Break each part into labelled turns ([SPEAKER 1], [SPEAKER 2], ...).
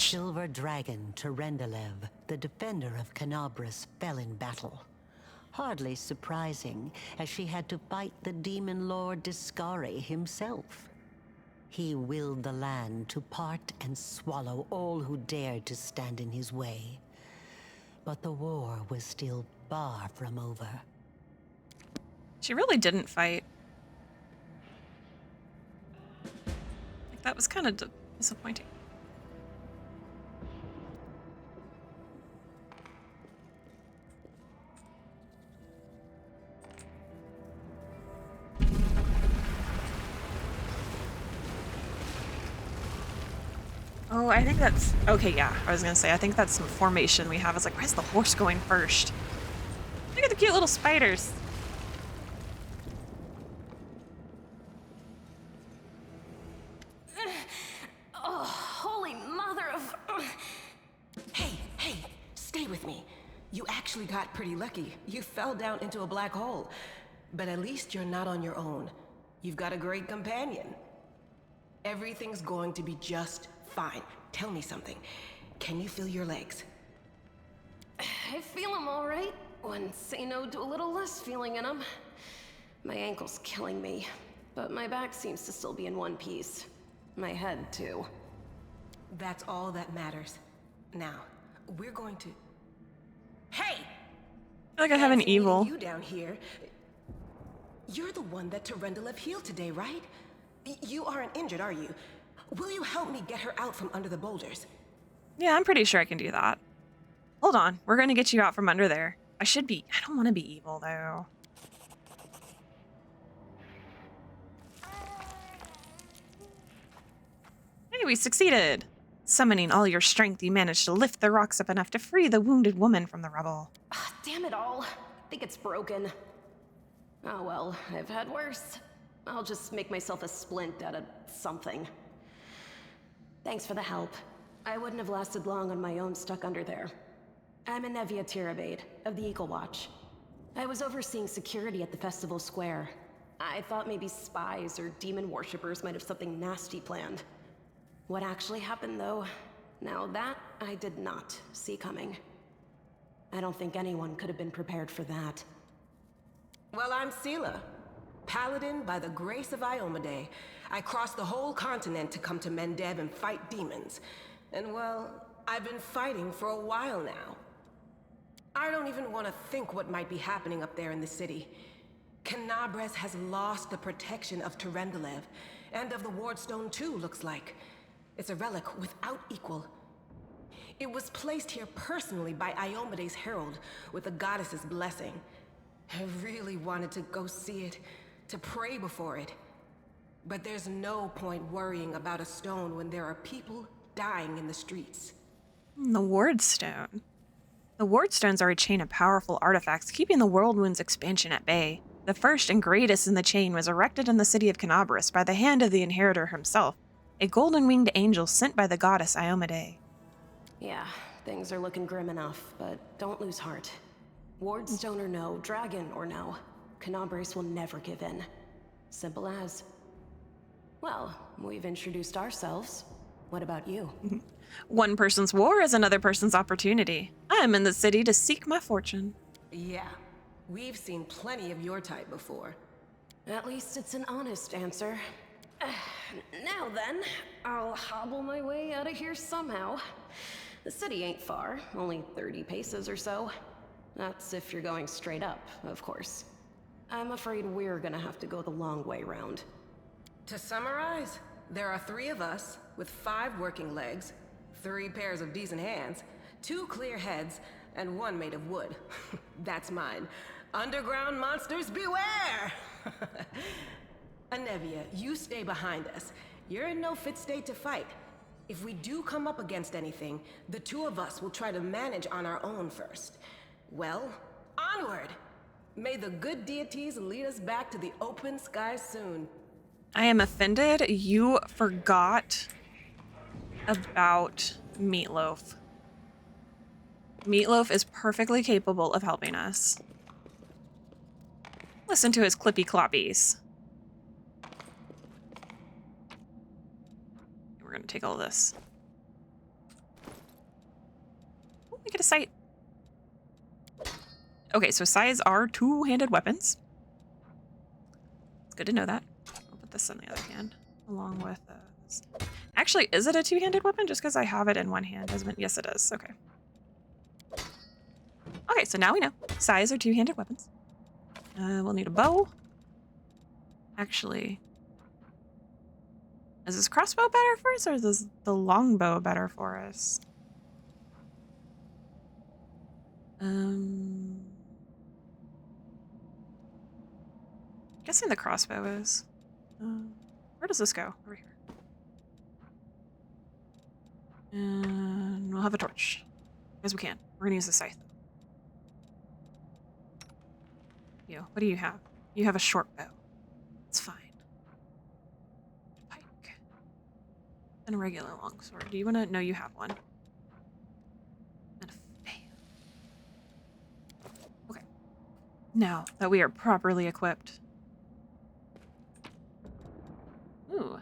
[SPEAKER 1] silver dragon Terendelev, the defender of Kenabras, fell in battle. Hardly surprising, as she had to fight the demon lord Discari himself. He willed the land to part and swallow all who dared to stand in his way. But the war was still far from over.
[SPEAKER 2] She really didn't fight. Like, that was kind of disappointing. Oh, I think that's... Okay, yeah. I was gonna say, I think that's some formation we have. I was like, why is the horse going first? Look at the cute little spiders.
[SPEAKER 3] Oh, holy mother of...
[SPEAKER 4] Hey, stay with me. You actually got pretty lucky. You fell down into a black hole. But at least you're not on your own. You've got a great companion. Everything's going to be just fine. Tell me something. Can you feel your legs?
[SPEAKER 3] I feel them all right. When say no to a little less feeling in them. My ankle's killing me, but my back seems to still be in one piece. My head, too.
[SPEAKER 4] That's all that matters. Now, we're going to... Hey!
[SPEAKER 2] I feel like I have an evil.
[SPEAKER 4] You down here. You're the one that Terendelev healed today, right? You aren't injured, are you? Will you help me get her out from under the boulders?
[SPEAKER 2] Yeah, I'm pretty sure I can do that. Hold on. We're going to get you out from under there. I don't want to be evil, though. Hey, we succeeded. Summoning all your strength, you managed to lift the rocks up enough to free the wounded woman from the rubble.
[SPEAKER 3] Damn it all. I think it's broken. Oh well, I've had worse. I'll just make myself a splint out of something. Thanks for the help. I wouldn't have lasted long on my own stuck under there. I'm Anevia Tirabade, of the Eagle Watch. I was overseeing security at the festival square. I thought maybe spies or demon worshippers might have something nasty planned. What actually happened, though, now that I did not see coming. I don't think anyone could have been prepared for that.
[SPEAKER 4] Well, I'm Sela, paladin by the grace of Iomade. I crossed the whole continent to come to Mendeb and fight demons. And well, I've been fighting for a while now. I don't even want to think what might be happening up there in the city. Kenabras has lost the protection of Terendelev, and of the Wardstone too, looks like. It's a relic without equal. It was placed here personally by Iomade's herald, with the goddess's blessing. I really wanted to go see it, to pray before it. But there's no point worrying about a stone when there are people dying in the streets.
[SPEAKER 2] The Wardstone. The Wardstones are a chain of powerful artifacts keeping the Whirlwind's expansion at bay. The first and greatest in the chain was erected in the city of Kenabras by the hand of the inheritor himself, a golden-winged angel sent by the goddess Iomade.
[SPEAKER 3] Yeah, things are looking grim enough, but don't lose heart. Wardstone or no, dragon or no, Kenabras will never give in. Simple as. Well, we've introduced ourselves. What about you?
[SPEAKER 2] One person's war is another person's opportunity. I'm in the city to seek my fortune.
[SPEAKER 4] Yeah, we've seen plenty of your type before.
[SPEAKER 3] At least it's an honest answer. Now then, I'll hobble my way out of here somehow. The city ain't far, only 30 paces or so. That's if you're going straight up, of course. I'm afraid we're gonna have to go the long way round.
[SPEAKER 4] To summarize, there are 3 of us with 5 working legs, 3 pairs of decent hands, 2 clear heads, and 1 made of wood. That's mine. Underground monsters beware! Anevia, you stay behind us. You're in no fit state to fight. If we do come up against anything, the 2 of us will try to manage on our own first. Well, onward! May the good deities lead us back to the open sky soon.
[SPEAKER 2] I am offended you forgot about Meatloaf. Meatloaf is perfectly capable of helping us. Listen to his clippy cloppies. We're gonna take all this. Make it a sight. Okay, so sais are two-handed weapons. It's good to know that. I'll put this in the other hand, along with this. Actually, is it a two-handed weapon? Just because I have it in one hand doesn't mean... Yes, it is. Okay. Okay, so now we know. Sais are two-handed weapons. We'll need a bow. Actually... Is this crossbow better for us, or is this the longbow better for us? Guessing the crossbow is. Where does this go? Over here. And we'll have a torch. As we can. We're gonna use the scythe. You, what do you have? You have a short bow. It's fine. Pike. And a regular longsword. Do you wanna? No, you have one. And a fan. Okay. Now that we are properly equipped. Ooh.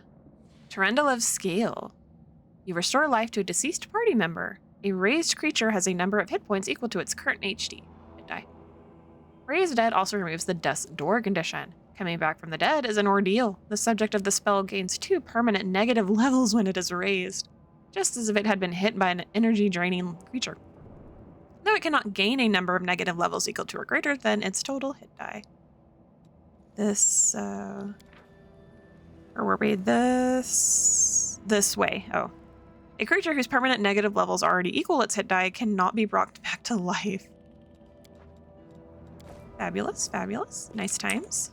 [SPEAKER 2] Tarendalev's Scale. You restore life to a deceased party member. A raised creature has a number of hit points equal to its current HD. Hit die. Raised Dead also removes the Death's Door condition. Coming back from the dead is an ordeal. The subject of the spell gains 2 permanent negative levels when it is raised, just as if it had been hit by an energy-draining creature. Though it cannot gain a number of negative levels equal to or greater than its total hit die. This, or were we this way? Oh. A creature whose permanent negative levels already equal its hit die cannot be brought back to life. Fabulous, fabulous. Nice times.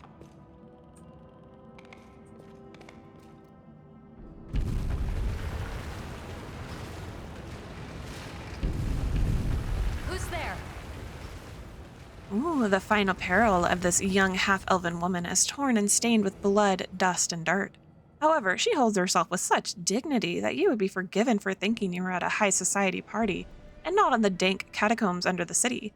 [SPEAKER 3] Who's there?
[SPEAKER 2] Ooh, the final peril of this young half-elven woman is torn and stained with blood, dust, and dirt. However, she holds herself with such dignity that you would be forgiven for thinking you were at a high society party, and not in the dank catacombs under the city.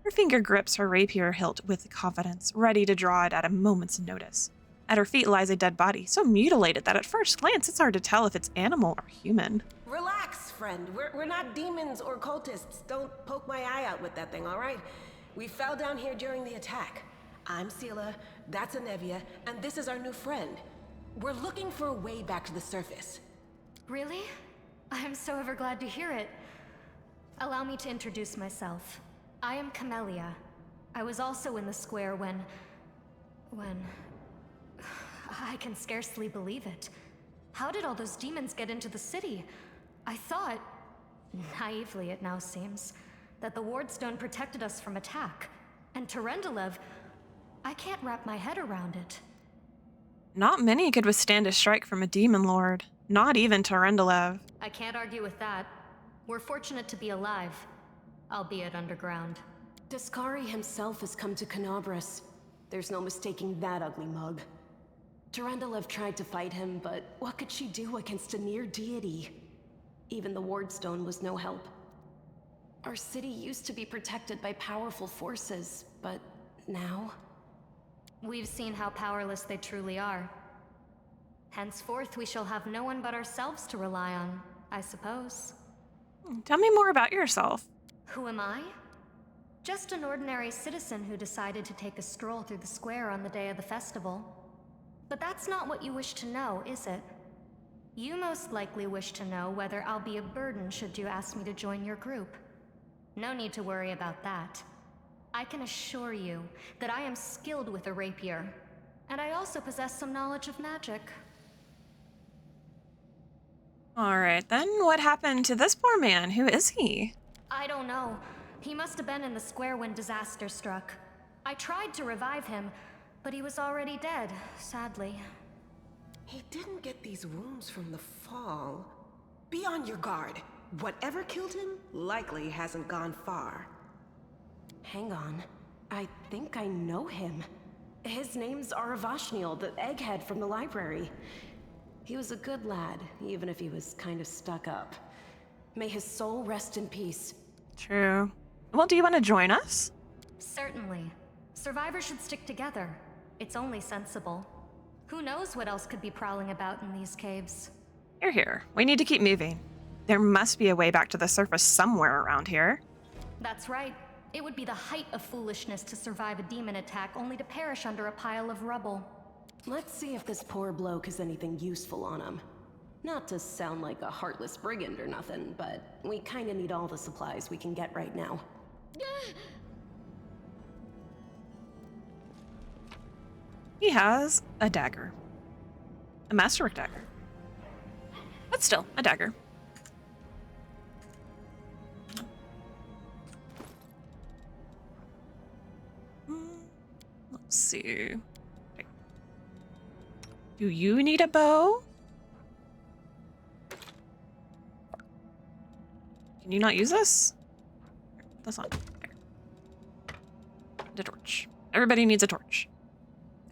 [SPEAKER 2] Her finger grips her rapier hilt with confidence, ready to draw it at a moment's notice. At her feet lies a dead body, so mutilated that at first glance it's hard to tell if it's animal or human.
[SPEAKER 4] Relax, friend. We're not demons or cultists. Don't poke my eye out with that thing, all right? We fell down here during the attack. I'm Sela, that's Anevia, and this is our new friend. We're looking for a way back to the surface.
[SPEAKER 5] Really? I'm so ever glad to hear it. Allow me to introduce myself. I am Camellia. I was also in the square when... I can scarcely believe it. How did all those demons get into the city? I thought, naively it now seems, that the Wardstone protected us from attack. And Tarendalev, I can't wrap my head around it.
[SPEAKER 2] Not many could withstand a strike from a demon lord. Not even Tarendalev.
[SPEAKER 5] I can't argue with that. We're fortunate to be alive, albeit underground.
[SPEAKER 3] Daskari himself has come to Kenabras. There's no mistaking that ugly mug. Tarendalev tried to fight him, but what could she do against a near deity? Even the Wardstone was no help. Our city used to be protected by powerful forces, but now...
[SPEAKER 5] We've seen how powerless they truly are. Henceforth, we shall have no one but ourselves to rely on, I suppose.
[SPEAKER 2] Tell me more about yourself.
[SPEAKER 5] Who am I? Just an ordinary citizen who decided to take a stroll through the square on the day of the festival. But that's not what you wish to know, is it? You most likely wish to know whether I'll be a burden should you ask me to join your group. No need to worry about that. I can assure you that I am skilled with a rapier, and I also possess some knowledge of magic.
[SPEAKER 2] Alright then, what happened to this poor man? Who is he?
[SPEAKER 5] I don't know. He must have been in the square when disaster struck. I tried to revive him, but he was already dead, sadly.
[SPEAKER 4] He didn't get these wounds from the fall. Be on your guard. Whatever killed him likely hasn't gone far.
[SPEAKER 3] Hang on. I think I know him. His name's Aravashniel, the egghead from the library. He was a good lad, even if he was kind of stuck up. May his soul rest in peace.
[SPEAKER 2] True. Well, do you want to join us?
[SPEAKER 5] Certainly. Survivors should stick together. It's only sensible. Who knows what else could be prowling about in these caves?
[SPEAKER 2] Here. We need to keep moving. There must be a way back to the surface somewhere around here.
[SPEAKER 5] That's right. It would be the height of foolishness to survive a demon attack only to perish under a pile of rubble.
[SPEAKER 3] Let's see if this poor bloke has anything useful on him. Not to sound like a heartless brigand or nothing, but we kinda need all the supplies we can get right now.
[SPEAKER 2] He has a dagger. A masterwork dagger. But still, a dagger. Let's see. Okay. Do you need a bow? Can you not use this? That's not. There. The torch. Everybody needs a torch.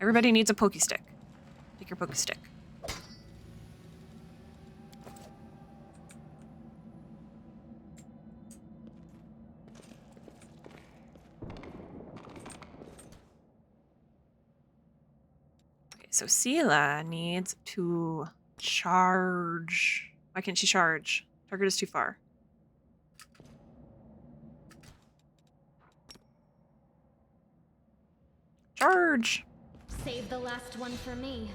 [SPEAKER 2] Everybody needs a pokey stick. Take your pokey stick. Okay, so Sela needs to charge. Why can't she charge? Target is too far. Charge!
[SPEAKER 5] Save the last one for me.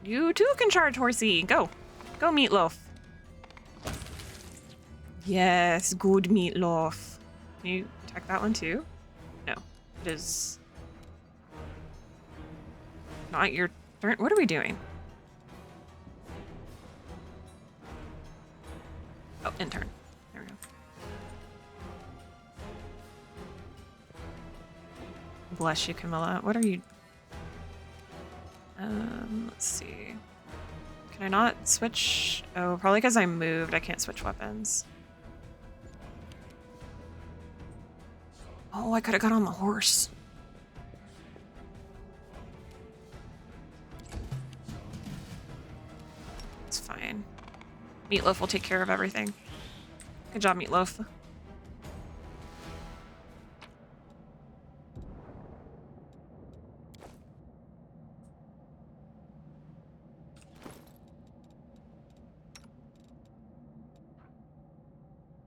[SPEAKER 2] You too can charge, horsey. Go. Go, Meatloaf. Yes, good Meatloaf. Can you attack that one too? No. It is not your turn. What are we doing? Oh, in turn. There we go. Bless you, Camilla. What are you... let's see. Can I not switch? Oh, probably because I moved. I can't switch weapons. Oh, I could have got on the horse. It's fine. Meatloaf will take care of everything. Good job, Meatloaf.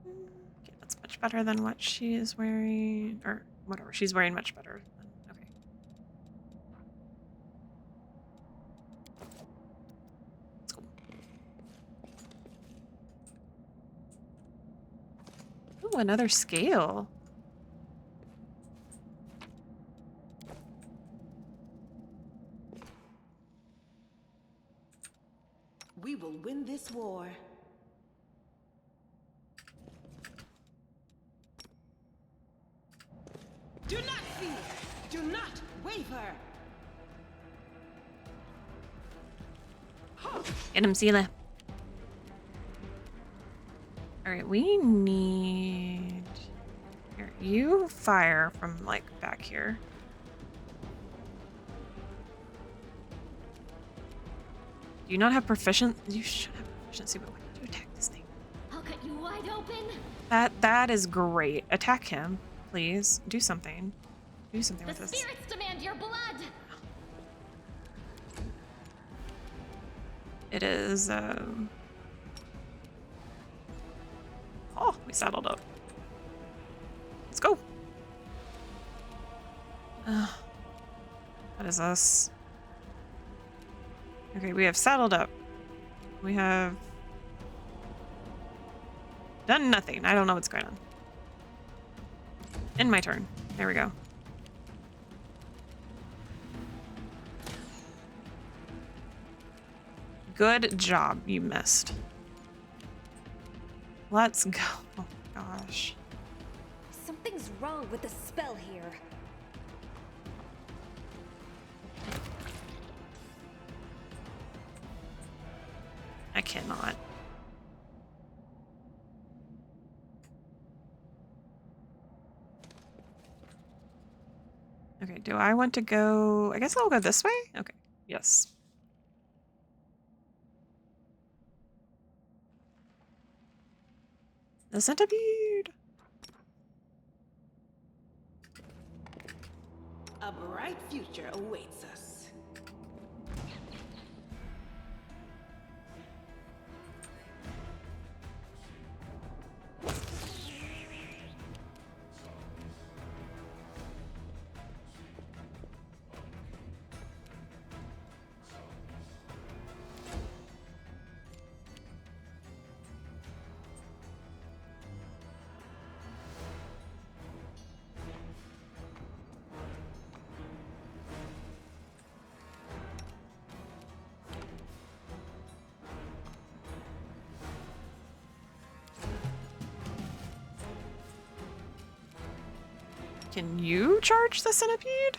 [SPEAKER 2] Okay, that's much better than what she is wearing, or whatever. She's wearing much better. Okay. Let's go. Ooh, another scale.
[SPEAKER 4] We will win this war. Do not fear! Do not waver!
[SPEAKER 2] Get him, Sela. Alright, we need... Here, you fire from, like, back here. Do you not have proficient? You should have proficiency, but why did you attack this thing?
[SPEAKER 5] I'll cut you wide open.
[SPEAKER 2] That is great. Attack him, please. Do something. Do something
[SPEAKER 5] The
[SPEAKER 2] with this.
[SPEAKER 5] spirits demand your blood.
[SPEAKER 2] It is, Oh, we saddled up. Let's go. What is this? Okay, we have saddled up. We have done nothing. I don't know what's going on. In my turn. There we go. Good job. You missed. Let's go. Oh my gosh.
[SPEAKER 5] Something's wrong with the spell here.
[SPEAKER 2] I cannot. Okay, do I want to go? I guess I'll go this way? Okay, yes. The centipede!
[SPEAKER 4] A bright future awaits us.
[SPEAKER 2] Can you charge the centipede?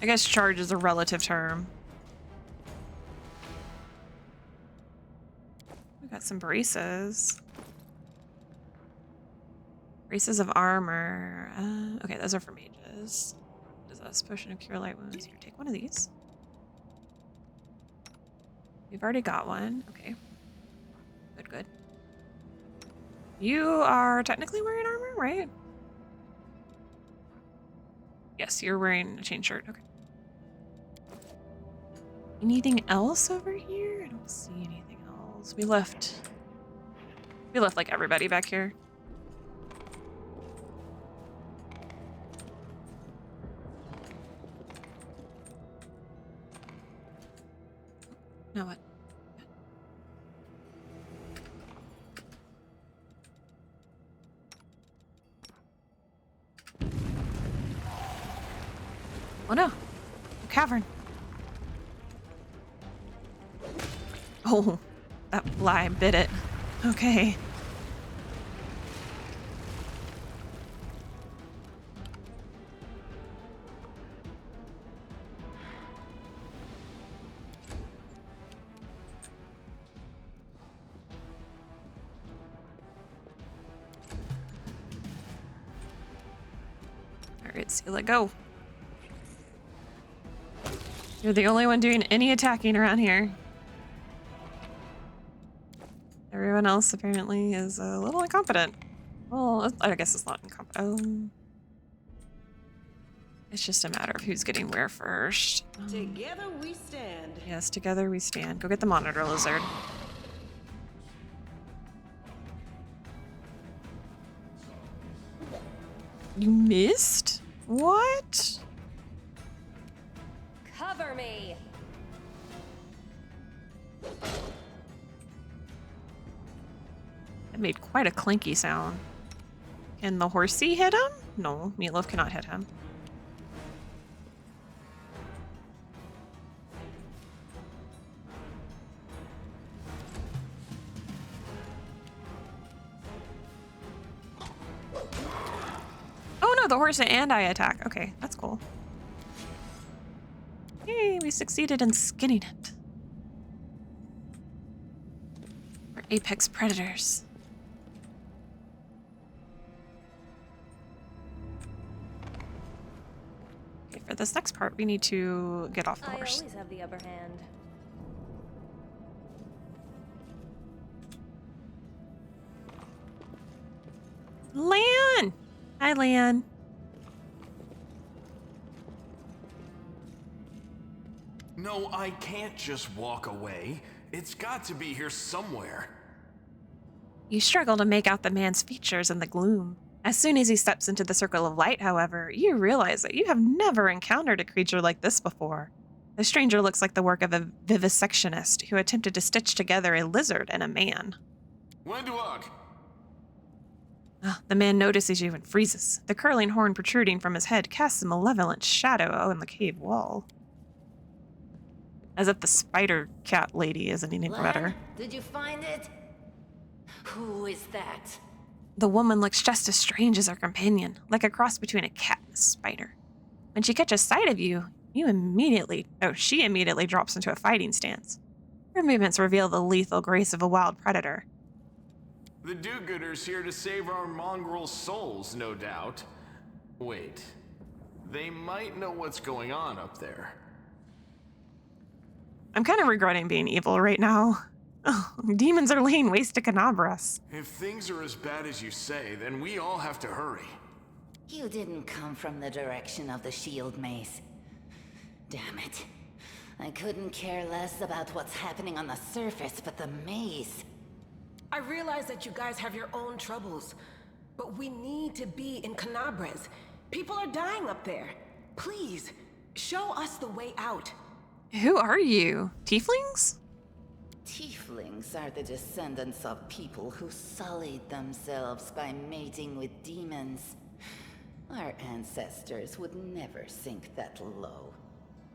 [SPEAKER 2] I guess charge is a relative term. We got some braces. Braces of armor. Okay, those are for mages. What is this? Potion of cure light wounds. Here, take one of these. We've already got one. Okay. Good, good. You are technically wearing armor, right? Yes, you're wearing a chain shirt. Okay. Anything else over here? I don't see anything else. We left like everybody back here. Now what? Oh no, a cavern. Oh, that fly bit it. Okay. All right, Seela, go. You're the only one doing any attacking around here. Everyone else apparently is a little incompetent. Well, I guess it's not incompetent. It's just a matter of who's getting where first.
[SPEAKER 4] Together we stand.
[SPEAKER 2] Yes, together we stand. Go get the monitor lizard. You missed? What?
[SPEAKER 3] Cover me!
[SPEAKER 2] It made quite a clanky sound. Can the horsey hit him? No, Meatloaf cannot hit him. Oh no, the horse and I attack. Okay, that's cool. Yay, we succeeded in skinning it. We're apex predators. Okay, for this next part, we need to get off the horse.
[SPEAKER 3] I always have the upper hand.
[SPEAKER 2] Lan! Hi, Lan.
[SPEAKER 6] No, I can't just walk away. It's got to be here somewhere.
[SPEAKER 2] You struggle to make out the man's features in the gloom. As soon as he steps into the circle of light, however, you realize that you have never encountered a creature like this before. The stranger looks like the work of a vivisectionist who attempted to stitch together a lizard and a man.
[SPEAKER 6] Wenduog!
[SPEAKER 2] The man notices you and freezes. The curling horn protruding from his head casts a malevolent shadow on the cave wall. As if the spider cat lady isn't any better.
[SPEAKER 7] Did you find it? Who is that?
[SPEAKER 2] The woman looks just as strange as her companion, like a cross between a cat and a spider. When she catches sight of you, she immediately drops into a fighting stance. Her movements reveal the lethal grace of a wild predator.
[SPEAKER 6] The do-gooders here to save our mongrel souls, no doubt. Wait, they might know what's going on up there.
[SPEAKER 2] I'm kind of regretting being evil right now. Oh, demons are laying waste to Kenabras.
[SPEAKER 6] If things are as bad as you say, then we all have to hurry.
[SPEAKER 7] You didn't come from the direction of the shield maze. Damn it. I couldn't care less about what's happening on the surface, but the maze.
[SPEAKER 4] I realize that you guys have your own troubles, but we need to be in Kenabras. People are dying up there. Please, show us the way out.
[SPEAKER 2] Who are you? Tieflings?
[SPEAKER 7] Tieflings are the descendants of people who sullied themselves by mating with demons. Our ancestors would never sink that low.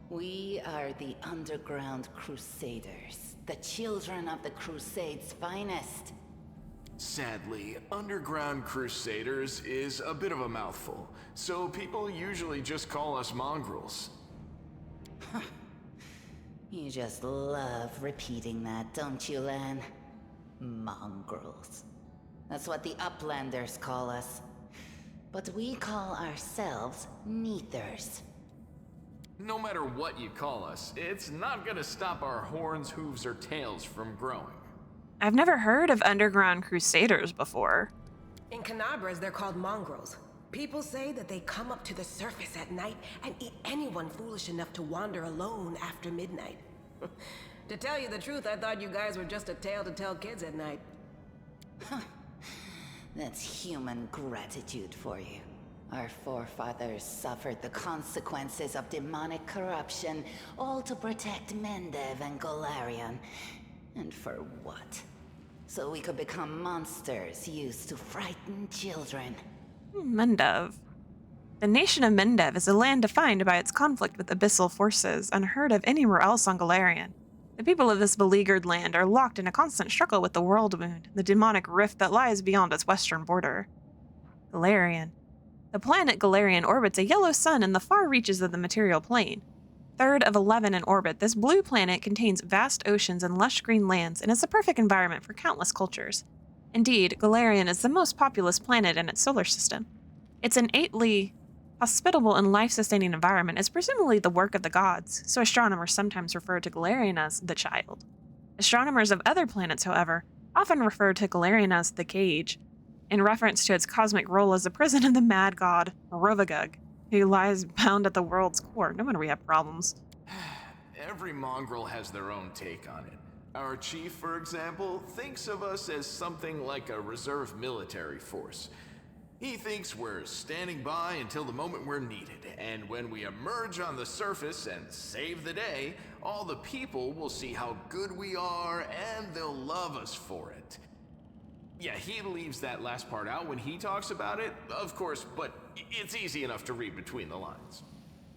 [SPEAKER 7] We are the underground crusaders, the children of the Crusade's finest.
[SPEAKER 6] Sadly, Underground Crusaders is a bit of a mouthful, so people usually just call us mongrels.
[SPEAKER 7] You just love repeating that, don't you, Lan? Mongrels. That's what the Uplanders call us. But we call ourselves Neathers.
[SPEAKER 6] No matter what you call us, it's not gonna stop our horns, hooves, or tails from growing.
[SPEAKER 2] I've never heard of Underground Crusaders before.
[SPEAKER 4] In Kenabras, they're called mongrels. People say that they come up to the surface at night and eat anyone foolish enough to wander alone after midnight. To tell you the truth, I thought you guys were just a tale to tell kids at night.
[SPEAKER 7] That's human gratitude for you. Our forefathers suffered the consequences of demonic corruption, all to protect Mendev and Golarion. And for what? So we could become monsters used to frighten children.
[SPEAKER 2] Mendev. The nation of Mendev is a land defined by its conflict with abyssal forces, unheard of anywhere else on Golarion. The people of this beleaguered land are locked in a constant struggle with the World Wound, the demonic rift that lies beyond its western border. Golarion. The planet Golarion orbits a yellow sun in the far reaches of the material plane. Third of 11 in orbit, this blue planet contains vast oceans and lush green lands and is a perfect environment for countless cultures. Indeed, Golarion is the most populous planet in its solar system. Its innately hospitable and life-sustaining environment is presumably the work of the gods, so astronomers sometimes refer to Golarion as the Child. Astronomers of other planets, however, often refer to Golarion as the Cage, in reference to its cosmic role as the prison of the mad god, Rovagug, who lies bound at the world's core. No wonder we have problems.
[SPEAKER 6] Every mongrel has their own take on it. Our chief, for example, thinks of us as something like a reserve military force. He thinks we're standing by until the moment we're needed, and when we emerge on the surface and save the day, all the people will see how good we are and they'll love us for it. Yeah, he leaves that last part out when he talks about it, of course, but it's easy enough to read between the lines.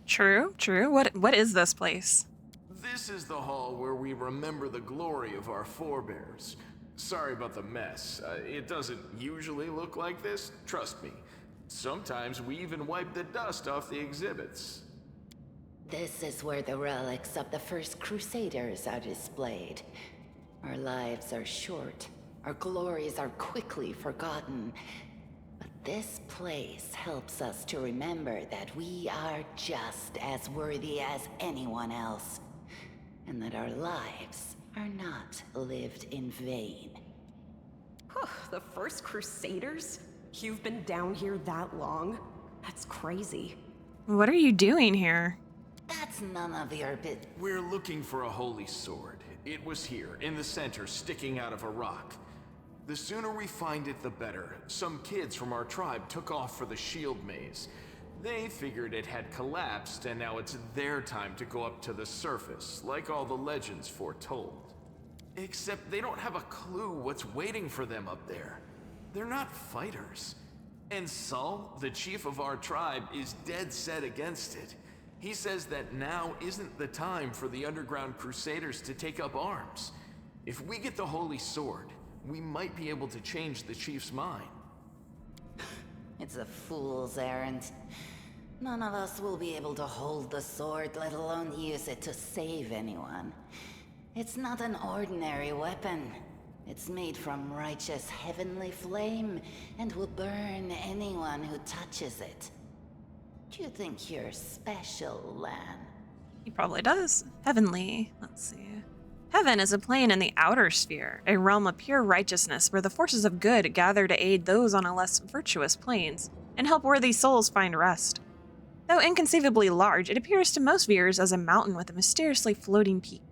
[SPEAKER 2] True. What is this place?
[SPEAKER 6] This is the hall where we remember the glory of our forebears. Sorry about the mess. It doesn't usually look like this, trust me. Sometimes we even wipe the dust off the exhibits.
[SPEAKER 7] This is where the relics of the first Crusaders are displayed. Our lives are short. Our glories are quickly forgotten. But this place helps us to remember that we are just as worthy as anyone else, and that our lives are not lived in vain.
[SPEAKER 3] The first Crusaders? You've been down here that long? That's crazy.
[SPEAKER 2] What are you doing here?
[SPEAKER 7] That's none of your
[SPEAKER 6] We're looking for a holy sword. It was here, in the center, sticking out of a rock. The sooner we find it, the better. Some kids from our tribe took off for the shield maze. They figured it had collapsed, and now it's their time to go up to the surface, like all the legends foretold. Except they don't have a clue what's waiting for them up there. They're not fighters. And Saul, the chief of our tribe, is dead set against it. He says that now isn't the time for the Underground Crusaders to take up arms. If we get the holy sword, we might be able to change the chief's mind.
[SPEAKER 7] It's a fool's errand. None of us will be able to hold the sword, let alone use it to save anyone. It's not an ordinary weapon. It's made from righteous heavenly flame and will burn anyone who touches it. Do you think you're special, Lan?
[SPEAKER 2] He probably does. Heavenly. Let's see. Heaven is a plane in the outer sphere, a realm of pure righteousness where the forces of good gather to aid those on a less virtuous planes and help worthy souls find rest. Though inconceivably large, it appears to most viewers as a mountain with a mysteriously floating peak.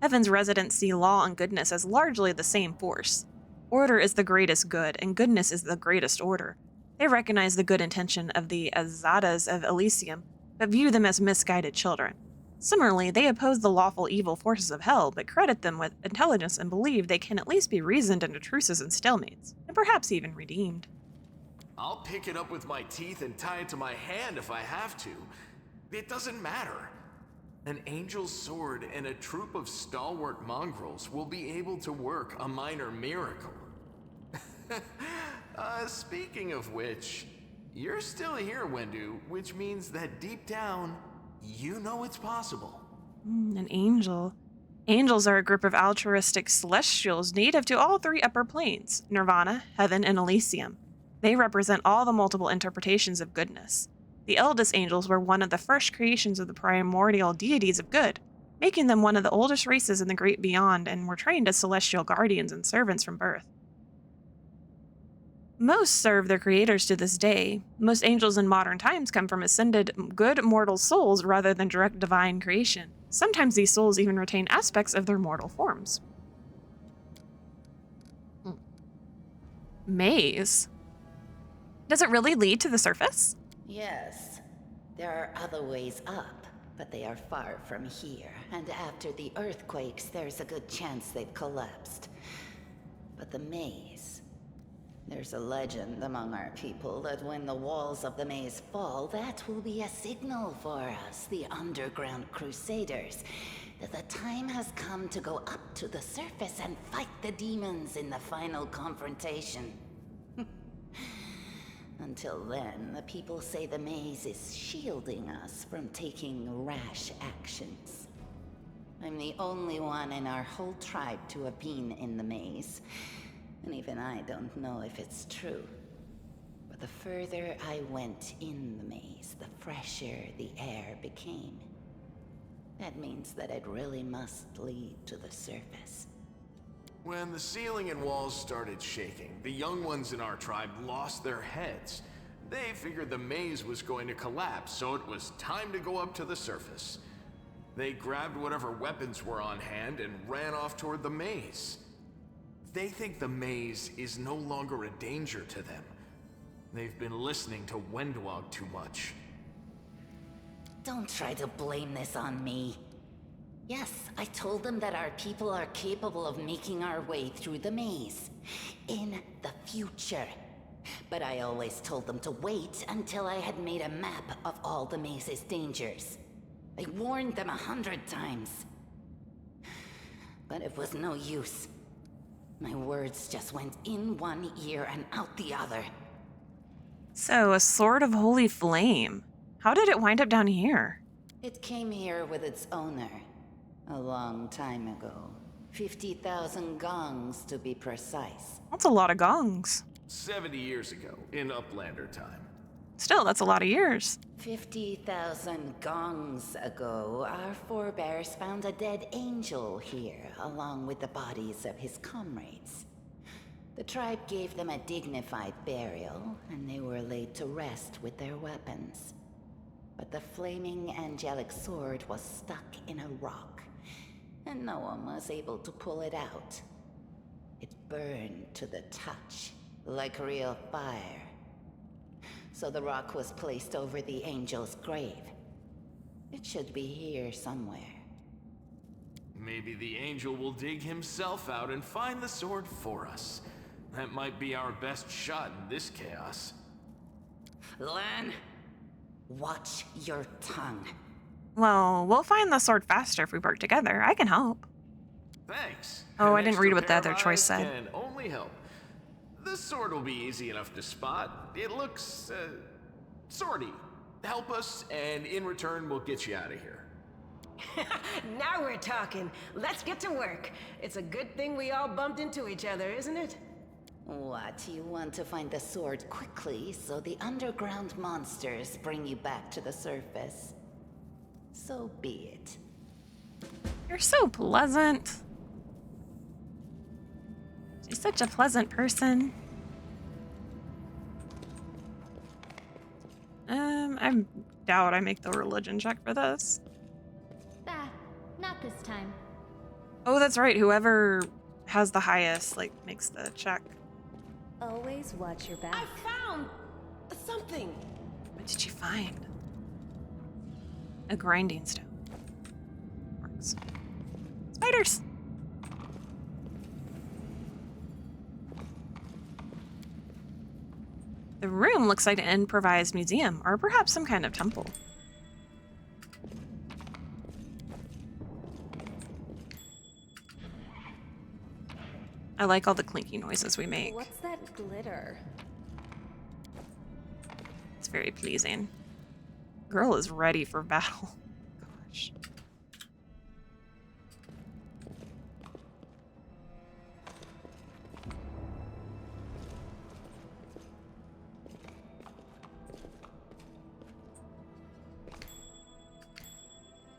[SPEAKER 2] Heaven's residents see law and goodness as largely the same force. Order is the greatest good, and goodness is the greatest order. They recognize the good intention of the Azadas of Elysium, but view them as misguided children. Similarly, they oppose the lawful evil forces of hell, but credit them with intelligence and believe they can at least be reasoned into truces and stalemates, and perhaps even redeemed.
[SPEAKER 6] I'll pick it up with my teeth and tie it to my hand if I have to. It doesn't matter. An angel's sword and a troop of stalwart mongrels will be able to work a minor miracle. Speaking of which, you're still here, Wendu, which means that deep down, you know it's possible.
[SPEAKER 2] An angel. Angels are a group of altruistic celestials native to all three upper planes, Nirvana, Heaven, and Elysium. They represent all the multiple interpretations of goodness. The eldest angels were one of the first creations of the primordial deities of good, making them one of the oldest races in the great beyond, and were trained as celestial guardians and servants from birth. Most serve their creators to this day. Most angels in modern times come from ascended good mortal souls rather than direct divine creation. Sometimes these souls even retain aspects of their mortal forms. Maze. Does it really lead to the surface?
[SPEAKER 7] Yes, there are other ways up, but they are far from here, and after the earthquakes, there's a good chance they've collapsed. But the maze... There's a legend among our people that when the walls of the maze fall, that will be a signal for us, the underground crusaders, that the time has come to go up to the surface and fight the demons in the final confrontation. Until then, the people say the maze is shielding us from taking rash actions. I'm the only one in our whole tribe to have been in the maze. And even I don't know if it's true. But the further I went in the maze, the fresher the air became. That means that it really must lead to the surface.
[SPEAKER 6] When the ceiling and walls started shaking, the young ones in our tribe lost their heads. They figured the maze was going to collapse, so it was time to go up to the surface. They grabbed whatever weapons were on hand and ran off toward the maze. They think the maze is no longer a danger to them. They've been listening to Wendwog too much.
[SPEAKER 7] Don't try to blame this on me. Yes, I told them that our people are capable of making our way through the maze. In the future. But I always told them to wait until I had made a map of all the maze's dangers. I warned them 100 times. But it was no use. My words just went in one ear and out the other.
[SPEAKER 2] So, a sword of holy flame. How did it wind up down here?
[SPEAKER 7] It came here with its owner. A long time ago. 50,000 gongs to be precise.
[SPEAKER 2] That's a lot of gongs.
[SPEAKER 6] 70 years ago, in Uplander time.
[SPEAKER 2] Still, that's a lot of years.
[SPEAKER 7] 50,000 gongs ago, our forebears found a dead angel here, along with the bodies of his comrades. The tribe gave them a dignified burial, and they were laid to rest with their weapons. But the flaming angelic sword was stuck in a rock, and no one was able to pull it out. It burned to the touch, like real fire. So the rock was placed over the angel's grave. It should be here somewhere.
[SPEAKER 6] Maybe the angel will dig himself out and find the sword for us. That might be our best shot in this chaos.
[SPEAKER 7] Lan, watch your tongue.
[SPEAKER 2] Well, we'll find the sword faster if we work together. I can help.
[SPEAKER 6] Thanks.
[SPEAKER 2] Oh,
[SPEAKER 6] An
[SPEAKER 2] I didn't
[SPEAKER 6] extra
[SPEAKER 2] read what the
[SPEAKER 6] pair
[SPEAKER 2] other
[SPEAKER 6] of
[SPEAKER 2] choice
[SPEAKER 6] eyes
[SPEAKER 2] said.
[SPEAKER 6] Can only help. The sword will be easy enough to spot. It looks, swordy. Help us, and in return, we'll get you out of here.
[SPEAKER 4] Now we're talking. Let's get to work. It's a good thing we all bumped into each other, isn't it?
[SPEAKER 7] What, you want to find the sword quickly so the underground monsters bring you back to the surface? So be it.
[SPEAKER 2] You're so pleasant. She's such a pleasant person. I doubt I make the religion check for this.
[SPEAKER 5] Ah, not this time.
[SPEAKER 2] Oh, that's right. Whoever has the highest, makes the check.
[SPEAKER 8] Always watch your back.
[SPEAKER 4] I found something.
[SPEAKER 2] What did you find? A grinding stone. Works. Spiders! The room looks like an improvised museum, or perhaps some kind of temple. I like all the clinky noises we make.
[SPEAKER 8] What's that glitter?
[SPEAKER 2] It's very pleasing. Girl is ready for battle. Gosh.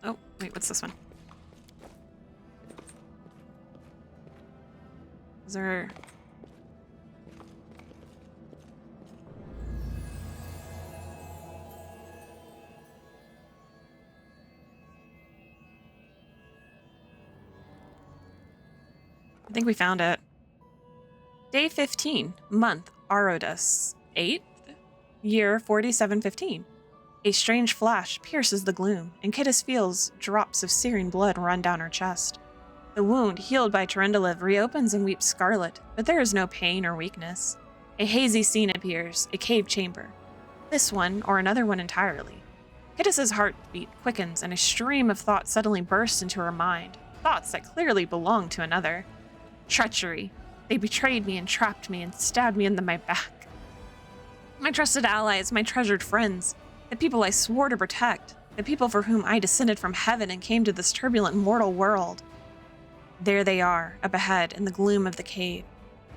[SPEAKER 2] Oh, wait, what's this one? Is there... I think we found it. Day 15, month Arodus, 8th, year 4715. A strange flash pierces the gloom, and Kidis feels drops of searing blood run down her chest. The wound, healed by Terendelev, reopens and weeps scarlet, but there is no pain or weakness. A hazy scene appears, a cave chamber. This one, or another one entirely. Kidis's heartbeat quickens, and a stream of thoughts suddenly bursts into her mind. Thoughts that clearly belong to another. Treachery. They betrayed me and trapped me and stabbed me in my back. My trusted allies, my treasured friends, the people I swore to protect, the people for whom I descended from heaven and came to this turbulent mortal world. There they are, up ahead in the gloom of the cave.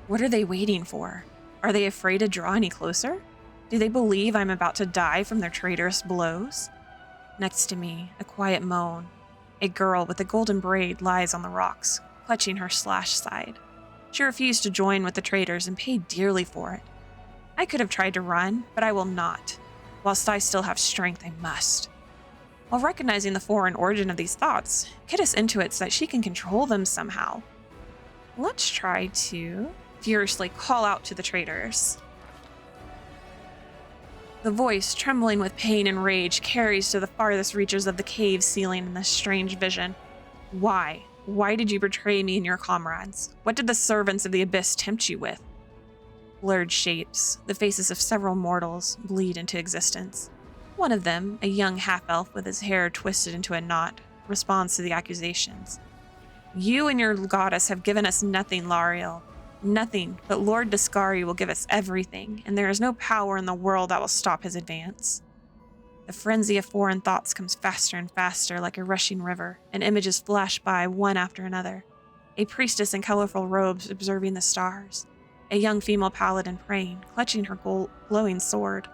[SPEAKER 2] What are they waiting for? Are they afraid to draw any closer? Do they believe I'm about to die from their traitorous blows? Next to me, a quiet moan. A girl with a golden braid lies on the rocks, clutching her slashed side. She refused to join with the traitors and paid dearly for it. I could have tried to run, but I will not. Whilst I still have strength, I must. While recognizing the foreign origin of these thoughts, Kidis intuits that she can control them somehow. Let's try to furiously call out to the traitors. The voice, trembling with pain and rage, carries to the farthest reaches of the cave ceiling in this strange vision. Why? Why did you betray me and your comrades? What did the servants of the abyss tempt you with? Blurred shapes, the faces of several mortals, bleed into existence. One of them, a young half-elf with his hair twisted into a knot, responds to the accusations. You and your goddess have given us nothing, Lariel. Nothing, but Lord Discari will give us everything, and there is no power in the world that will stop his advance. The frenzy of foreign thoughts comes faster and faster like a rushing river, and images flash by one after another. A priestess in colorful robes observing the stars. A young female paladin praying, clutching her glowing sword.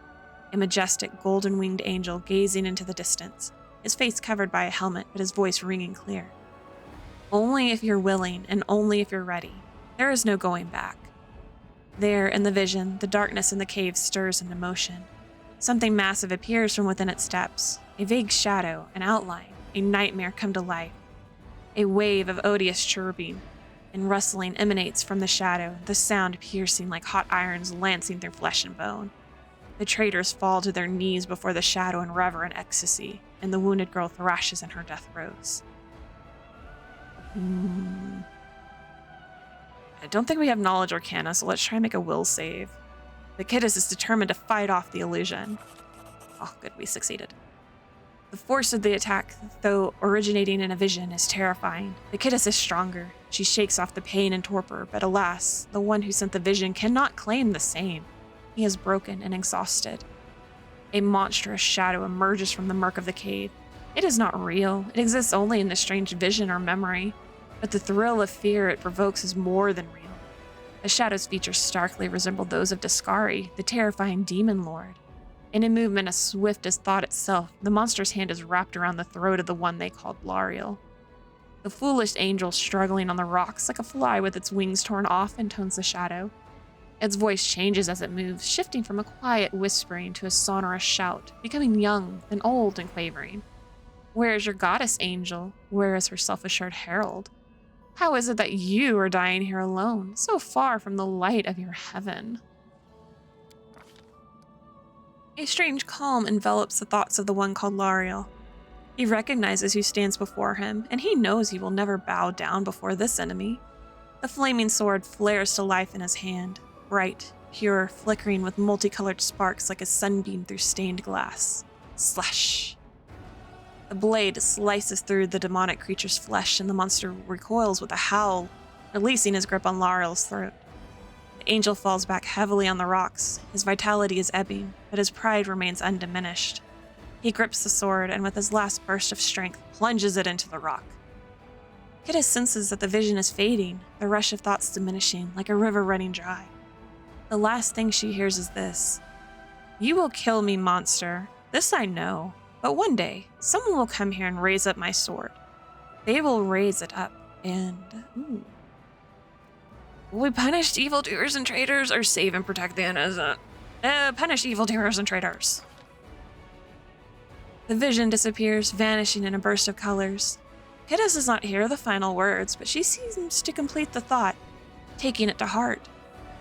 [SPEAKER 2] A majestic, golden-winged angel gazing into the distance, his face covered by a helmet, but his voice ringing clear. Only if you're willing, and only if you're ready. There is no going back. There, in the vision, the darkness in the cave stirs into motion. Something massive appears from within its depths. A vague shadow, an outline, a nightmare come to life. A wave of odious chirping and rustling emanates from the shadow, the sound piercing like hot irons lancing through flesh and bone. The traitors fall to their knees before the shadow in reverent ecstasy, and the wounded girl thrashes in her death throes. I don't think we have knowledge arcana, so let's try and make a will save. The Kidis is determined to fight off the illusion. Oh, good, we succeeded. The force of the attack, though originating in a vision, is terrifying. The Kidis is stronger. She shakes off the pain and torpor, but alas, the one who sent the vision cannot claim the same. He is broken and exhausted. A monstrous shadow emerges from the murk of the cave. It is not real. It exists only in the strange vision or memory. But the thrill of fear it provokes is more than real. The shadow's features starkly resemble those of Discari, the terrifying demon lord. In a movement as swift as thought itself, the monster's hand is wrapped around the throat of the one they called Lariel. The foolish angel struggling on the rocks like a fly with its wings torn off intones the shadow. Its voice changes as it moves, shifting from a quiet whispering to a sonorous shout, becoming young, then old and quavering. Where is your goddess, angel? Where is her self-assured herald? How is it that you are dying here alone, so far from the light of your heaven? A strange calm envelops the thoughts of the one called Lariel. He recognizes who stands before him, and he knows he will never bow down before this enemy. The flaming sword flares to life in his hand, bright, pure, flickering with multicolored sparks like a sunbeam through stained glass. Slash! The blade slices through the demonic creature's flesh, and the monster recoils with a howl releasing his grip on Laurel's throat. The angel falls back heavily on the rocks. His vitality is ebbing, but his pride remains undiminished. He grips the sword and with his last burst of strength plunges it into the rock. Kidis senses that the vision is fading, the rush of thoughts diminishing like a river running dry. The last thing she hears is this: "You will kill me, monster. This I know. But one day, someone will come here and raise up my sword. They will raise it up, and... Will we punish evildoers and traitors, or save and protect the innocent? Punish evildoers and traitors." The vision disappears, vanishing in a burst of colors. Kidis does not hear the final words, but she seems to complete the thought, taking it to heart.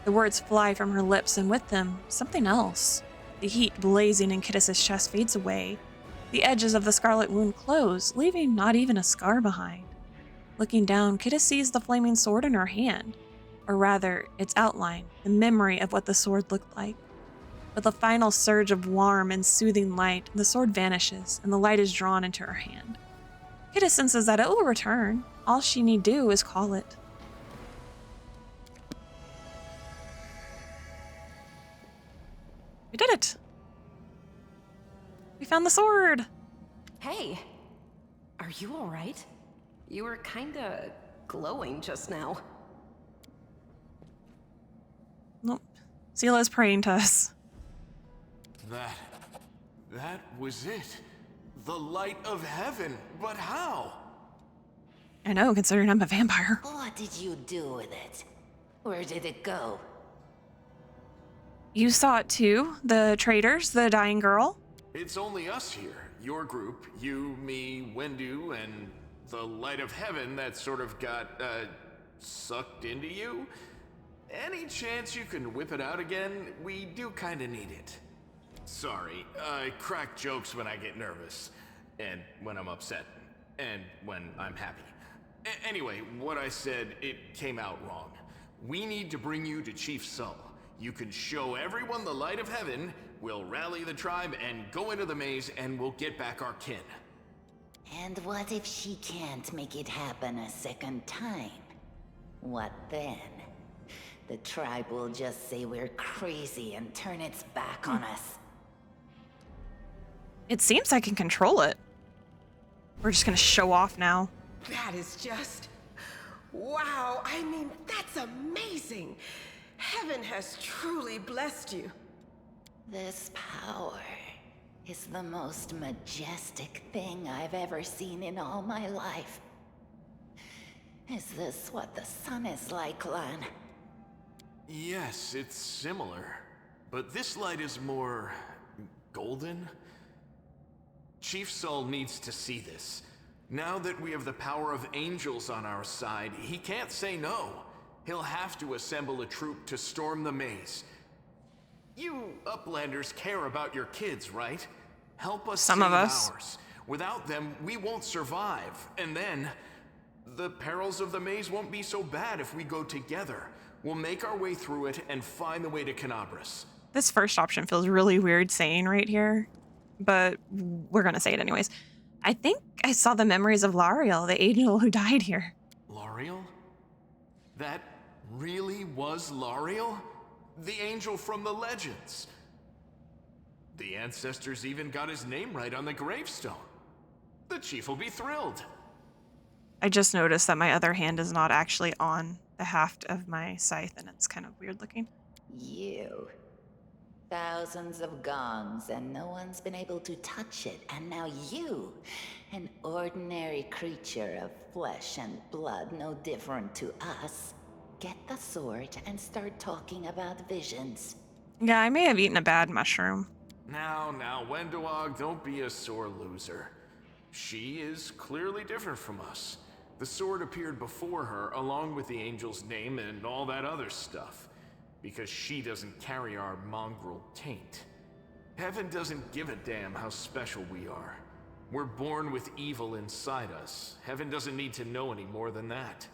[SPEAKER 2] The words fly from her lips, and with them, something else. The heat blazing in Kidis' chest fades away. The edges of the scarlet wound close, leaving not even a scar behind. Looking down, Kidis sees the flaming sword in her hand, or rather, its outline, the memory of what the sword looked like. With a final surge of warm and soothing light, the sword vanishes, and the light is drawn into her hand. Kidis senses that it will return. All she need do is call it. We did it! We found the sword!
[SPEAKER 3] Hey, are you all right? You were kinda glowing just now.
[SPEAKER 2] Nope. Sela's praying to us.
[SPEAKER 6] That was it. The light of heaven. But how?
[SPEAKER 2] I know, considering I'm a vampire.
[SPEAKER 7] What did you do with it? Where did it go?
[SPEAKER 2] You saw it too, the traitors, the dying girl.
[SPEAKER 6] It's only us here. Your group, you, me, Wendu, and the light of heaven that sort of got, sucked into you. Any chance you can whip it out again? We do kinda need it. Sorry, I crack jokes when I get nervous, and when I'm upset, and when I'm happy. Anyway, what I said, it came out wrong. We need to bring you to Chief Sull. You can show everyone the light of heaven, we'll rally the tribe and go into the maze, and we'll get back our kin.
[SPEAKER 7] And what if she can't make it happen a second time? What then? The tribe will just say we're crazy and turn its back on us.
[SPEAKER 2] It seems I can control it. We're just gonna show off now.
[SPEAKER 4] That is just... wow, I mean, that's amazing. Heaven has truly blessed you.
[SPEAKER 7] This power is the most majestic thing I've ever seen in all my life. Is this what the sun is like, Lan?
[SPEAKER 6] Yes, it's similar. But this light is more... golden? Chief Sull needs to see this. Now that we have the power of angels on our side, he can't say no. He'll have to assemble a troop to storm the maze. You Uplanders care about your kids, right? Help us
[SPEAKER 2] Some
[SPEAKER 6] save
[SPEAKER 2] of us.
[SPEAKER 6] ours. Without them, we won't survive. And then, the perils of the maze won't be so bad if we go together. We'll make our way through it and find the way to Kenabras.
[SPEAKER 2] This first option feels really weird saying right here, but we're gonna say it anyways. I think I saw the memories of Lariel, the angel who died here.
[SPEAKER 6] Lariel? That really was Lariel? The angel from the legends. The ancestors even got his name right on the gravestone. The chief will be thrilled.
[SPEAKER 2] I just noticed that my other hand is not actually on the haft of my scythe, and it's kind of weird looking.
[SPEAKER 7] You. Thousands of gongs, and no one's been able to touch it. And now you, an ordinary creature of flesh and blood, no different to us, get the sword and start talking about visions.
[SPEAKER 2] Yeah, I may have eaten a bad mushroom.
[SPEAKER 6] Now, Wenduog, don't be a sore loser. She is clearly different from us. The sword appeared before her, along with the angel's name and all that other stuff. Because she doesn't carry our mongrel taint. Heaven doesn't give a damn how special we are. We're born with evil inside us. Heaven doesn't need to know any more than that.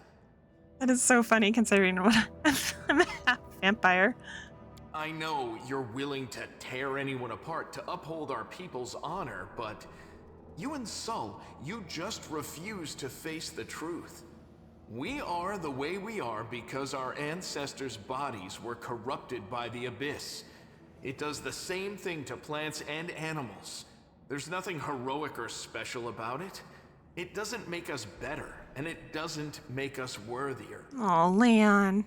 [SPEAKER 2] That is so funny considering what I'm a half vampire.
[SPEAKER 6] I know you're willing to tear anyone apart to uphold our people's honor, but you and Sull, you just refuse to face the truth. We are the way we are because our ancestors' bodies were corrupted by the abyss. It does the same thing to plants and animals. There's nothing heroic or special about it. It doesn't make us better, and it doesn't make us worthier.
[SPEAKER 2] Oh, Leon.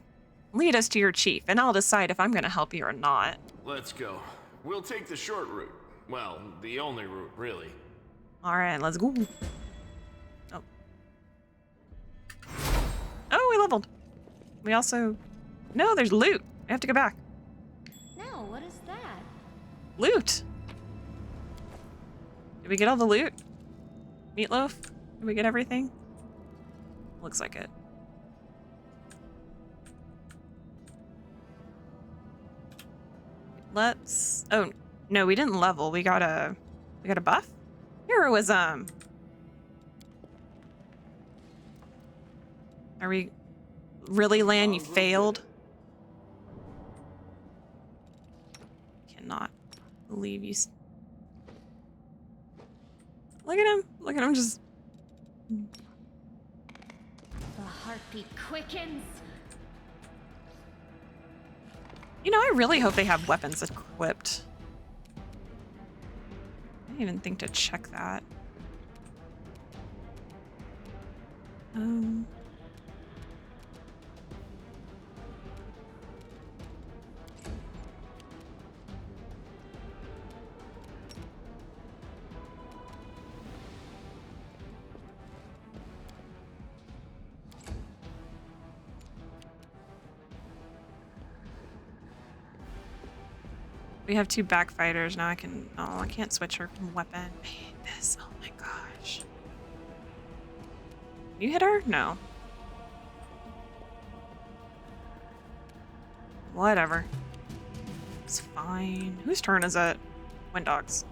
[SPEAKER 2] Lead us to your chief, and I'll decide if I'm gonna help you or not.
[SPEAKER 6] Let's go. We'll take the short route. Well, the only route, really.
[SPEAKER 2] Alright, let's go. Oh. Oh, we leveled. We also... No, there's loot. We have to go back.
[SPEAKER 5] No, what is that?
[SPEAKER 2] Loot! Did we get all the loot? Meatloaf? Did we get everything? Looks like it. Let's... Oh, no, we didn't level. We got a buff? Here was, Are we... Really, Lan? You failed? Cannot believe you... Look at him. Look at him just...
[SPEAKER 5] The heartbeat quickens.
[SPEAKER 2] You know, I really hope they have weapons equipped. I didn't even think to check that. We have 2 backfighters now. I can't switch her weapon. I hate this. Oh my gosh. You hit her? No. Whatever. It's fine. Whose turn is it? Wind Dog's.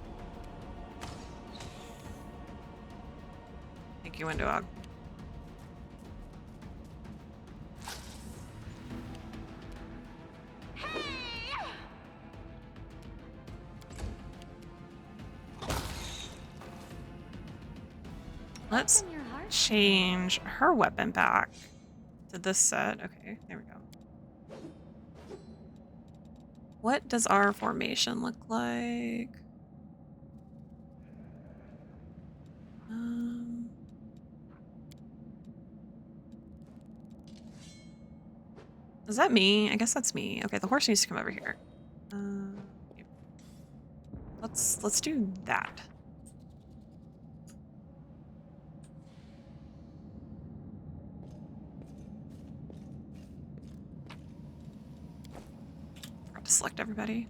[SPEAKER 2] Thank you, Wind Dog. Let's change her weapon back to this set. Okay, there we go. What does our formation look like? Is that me? I guess that's me. Okay, the horse needs to come over here. Let's do that. Forgot to select everybody.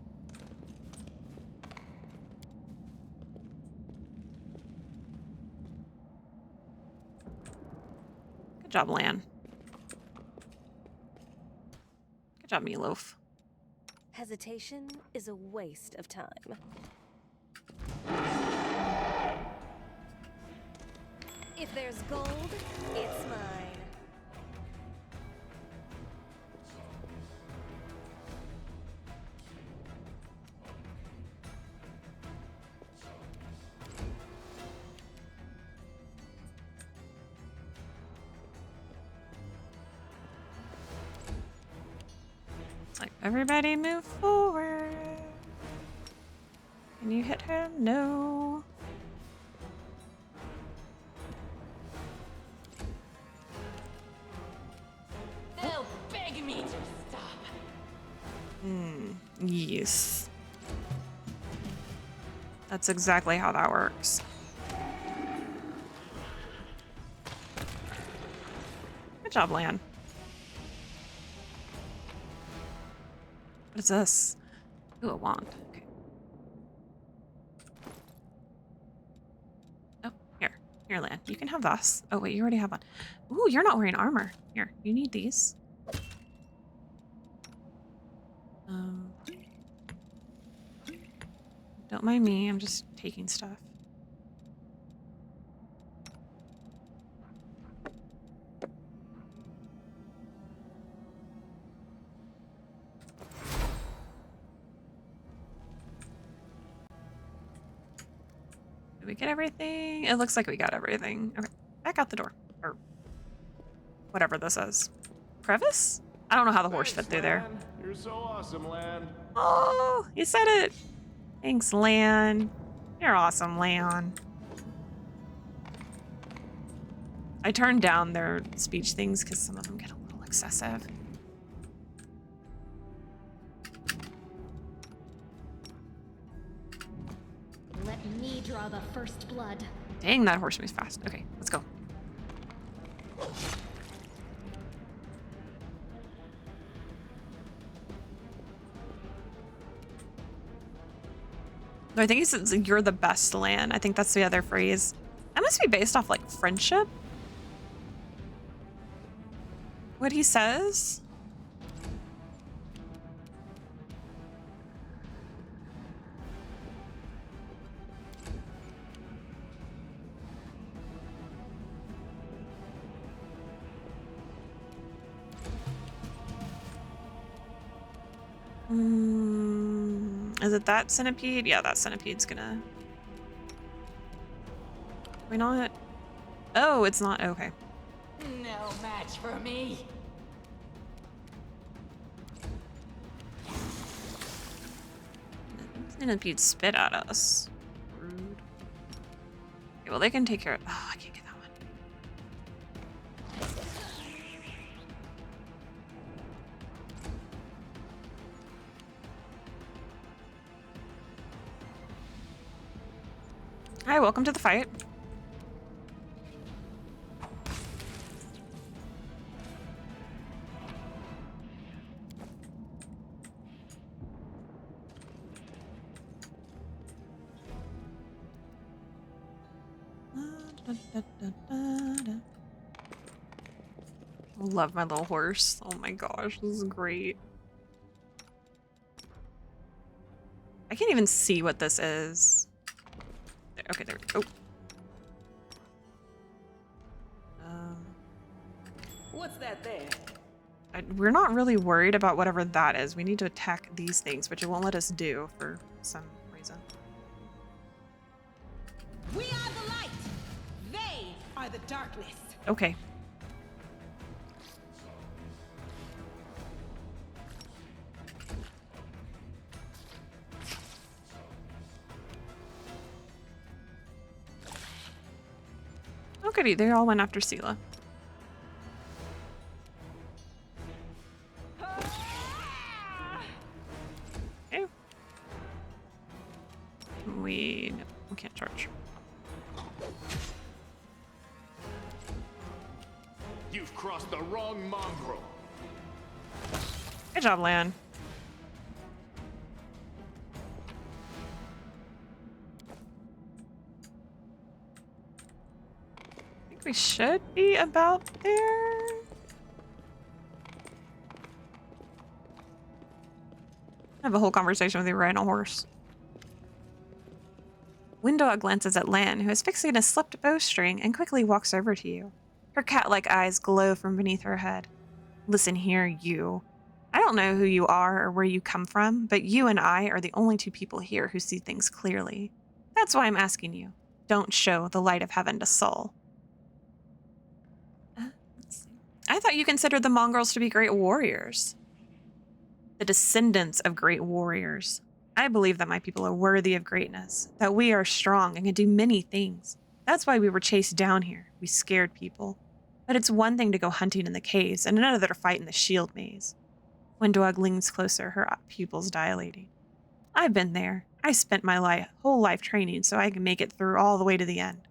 [SPEAKER 2] Good job, Lan. Good job, Meatloaf.
[SPEAKER 8] Hesitation is a waste of time. If there's gold, it's mine.
[SPEAKER 2] Like, everybody move forward. Can you hit her? No.
[SPEAKER 7] They'll beg me to stop.
[SPEAKER 2] Yes. That's exactly how that works. Good job, Lan. What is this? Ooh, a wand. Okay. Oh, here. Here, Lan. You can have this. Oh, wait, you already have one. Ooh, you're not wearing armor. Here, you need these. Don't mind me. I'm just taking stuff. Did we get everything? It looks like we got everything. Okay, back out the door. Or whatever this is. Crevice? I don't know how the horse fit through there.
[SPEAKER 6] You're so awesome, Lan.
[SPEAKER 2] Oh, you said it. Thanks, Lan. You're awesome, Lan. I turned down their speech things because some of them get a little excessive.
[SPEAKER 8] Let me draw the first blood.
[SPEAKER 2] Dang, that horse moves fast. Okay, let's go. No, I think he says, you're the best, Lan. I think that's the other phrase. That must be based off, like, friendship. What he says? Is it that centipede? Yeah, that centipede's gonna... Why not? Oh, it's not. Okay.
[SPEAKER 7] No match for me.
[SPEAKER 2] Centipede spit at us. Rude. Okay, well, they can take care of... Oh, I can't get that one. Hi, welcome to the fight. Love my little horse. Oh my gosh, this is great. I can't even see what this is. There, okay, there we go.
[SPEAKER 4] What's that there?
[SPEAKER 2] We're not really worried about whatever that is. We need to attack these things, which it won't let us do for some reason.
[SPEAKER 4] We are the light. They are the darkness.
[SPEAKER 2] Okay. Okay, they all went after Sela. Okay. We can't charge.
[SPEAKER 6] You've crossed the wrong mongrel.
[SPEAKER 2] Good job, Lan. I think we should be about there. Have a whole conversation with you riding a horse. Windog glances at Lan, who is fixing a slipped bowstring, and quickly walks over to you. Her cat-like eyes glow from beneath her head. Listen here, you. I don't know who you are or where you come from, but you and I are the only two people here who see things clearly. That's why I'm asking you. Don't show the light of heaven to Sol. Let's see. I thought you considered the mongrels to be great warriors. The descendants of great warriors. I believe that my people are worthy of greatness, that we are strong and can do many things. That's why we were chased down here. We scared people. But it's one thing to go hunting in the caves and another to fight in the shield maze. Windog leans closer, her pupils dilating. I've been there. I spent my whole life training so I can make it through all the way to the end.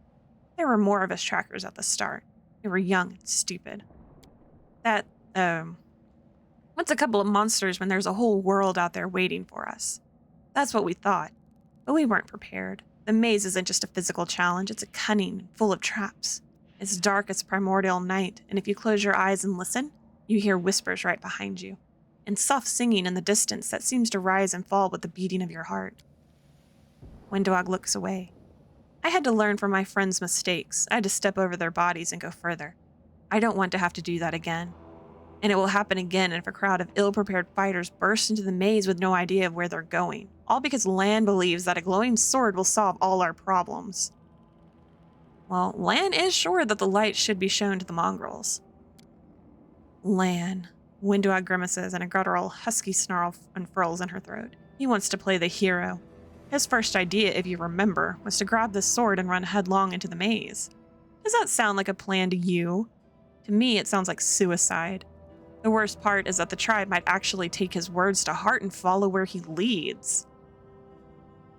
[SPEAKER 2] There were more of us trackers at the start. We were young and stupid. What's a couple of monsters when there's a whole world out there waiting for us? That's what we thought, but we weren't prepared. The maze isn't just a physical challenge, it's a cunning, full of traps. It's dark as primordial night, and if you close your eyes and listen, you hear whispers right behind you, and soft singing in the distance that seems to rise and fall with the beating of your heart. Windog looks away. I had to learn from my friends' mistakes. I had to step over their bodies and go further. I don't want to have to do that again. And it will happen again if a crowd of ill-prepared fighters burst into the maze with no idea of where they're going, all because Lan believes that a glowing sword will solve all our problems. Well, Lan is sure that the light should be shown to the mongrels. Lan. Windowag grimaces and a guttural, husky snarl unfurls in her throat. He wants to play the hero. His first idea, if you remember, was to grab the sword and run headlong into the maze. Does that sound like a plan to you? To me, it sounds like suicide. The worst part is that the tribe might actually take his words to heart and follow where he leads.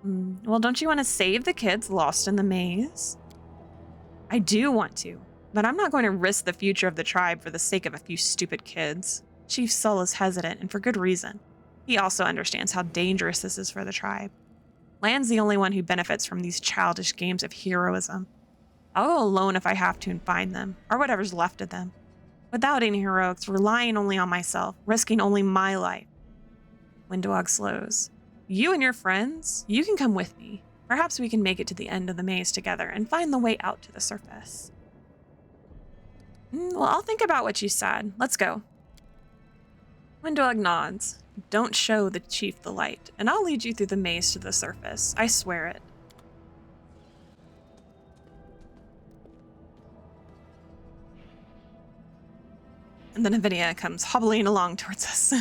[SPEAKER 2] Well, don't you want to save the kids lost in the maze? I do want to, but I'm not going to risk the future of the tribe for the sake of a few stupid kids. Chief Sull is hesitant, and for good reason. He also understands how dangerous this is for the tribe. Lan's the only one who benefits from these childish games of heroism. I'll go alone if I have to and find them, or whatever's left of them. Without any heroics, relying only on myself, risking only my life. Windowag slows. You and your friends, you can come with me. Perhaps we can make it to the end of the maze together and find the way out to the surface. Well, I'll think about what you said. Let's go. Windowag nods. Don't show the chief the light, and I'll lead you through the maze to the surface. I swear it. And then Avinia comes hobbling along towards us.